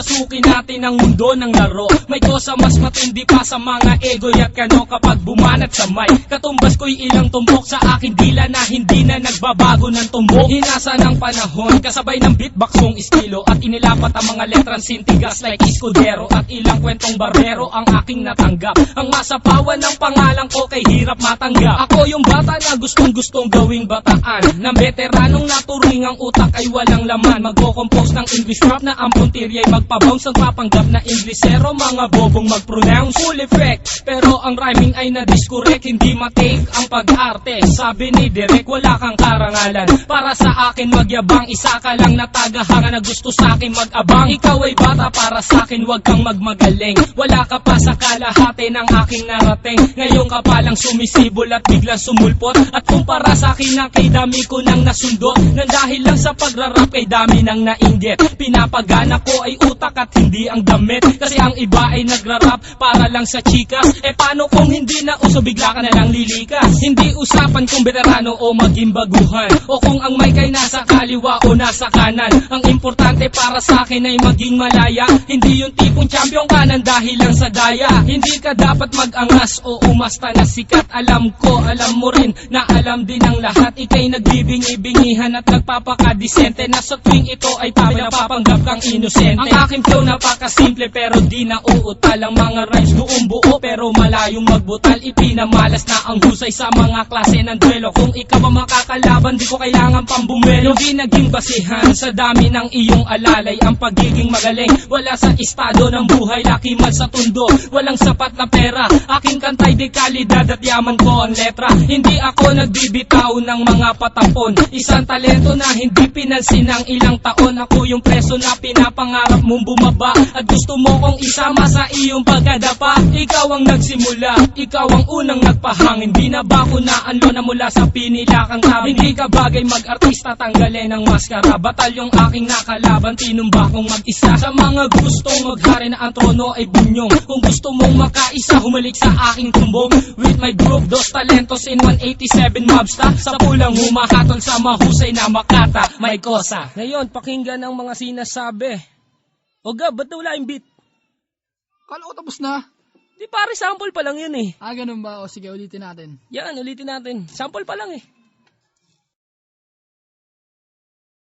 papasukin natin ang mundo ng laro. May kosa mas matindi pa sa mga ego'y at kano kapag bumanat sa mic. Katumbas ko'y ilang tumbok sa aking dila na hindi na nagbabago ng tumbok. Hinasa ng panahon, kasabay ng beatboxong estilo at inilapat ang mga letrang sintigas like Escudero at ilang kwentong barbero ang aking natanggap. Ang masapawan ng pangalan ko kay hirap matanggap. Ako yung bata na gustong gawing bataan, ng veteranong naturing ang utak ay walang laman. Magko-compose ng English rap na ang puntirya'y magpabounce. Ang papanggap na Inglesero, mga bobong mag-pronounce. Full effect, pero ang rhyming ay na-discorrect. Hindi matake ang pag-arte. Sabi ni Direk, wala kang karangalan. Para sa akin magyabang, isa ka lang na tagahanga na gusto sa akin mag-abang. Ikaw ay bata, para sa akin wag kang magmagaling. Wala ka pa sa kalahati ng aking narating. Ngayon ka palang sumisibol at biglang sumulpot. At kumpara sa akin na kay dami ko nang nasundot. Nang dahil lang sa pagrarap kay dami nang nainggit. Pinapagana ko ay utak at hindi ang damit. Kasi ang iba ay nagrarap para lang sa chikas. E paano kung hindi na uso, bigla ka na lang lilikas. Hindi usapan kung veterano o maging baguhan, o kung ang mic ay nasa kaliwa o nasa kanan. Ang importante para sa akin ay maging malaya. Hindi yung tipong champion ka nang dahil lang sa daya. Hindi ka dapat mag-angas o umasta na sikat. Alam ko, alam mo rin na alam din ang lahat. Ika'y nagbibingi-bingihan at nagpapakadisente na sa tuwing ito ay napapanggap kang inosente. Ang aking flow napakasimple pero di na uutal. Ang mga rhymes buong buo pero malayong magbutal. Ipinamalas na ang husay sa mga klase ng duelo. Kung ikaw ang makakalaban, di ko kailangan pang bumelo. Di naging basihan sa dami ng iyong alalay ang pagiging magaling. Wala sa estado ng buhay, laki man sa tundo. Walang sapat na pera, aking kantay di kalidad at yaman ko ang letra. Hindi ako nagbibitaw ng mga patapon. Isang talento na hindi pinansin ng ilang taon. Ako yung preso na pinapangarap mong bumaba at gusto mo kong isama sa iyong pagkadapa. Ikaw ang nagsimula, ikaw ang unang nagpahangin. Di na ba ko naanlo na mula sa pinilakang tabi? Hindi ka bagay mag-artista, tanggalin ang maskara. Batalyong aking nakalaban, tinumba kong mag-isa. Sa mga gustong maghari na ang trono ay bunyong. Kung gusto mong makaisa, humalik sa aking tumbong. With my group, Dos Talentos in 187 Mobsta. Sa pulang humahatol sa mahusay na makata. May kosa. Ngayon, pakinggan ang mga sinasabi. O Gab, ba't wala yung beat? Kala ko tapos na. Di pare, sample pa lang yun eh. Ganun ba? O sige, ulitin natin. Yan, ulitin natin. Sample pa lang eh.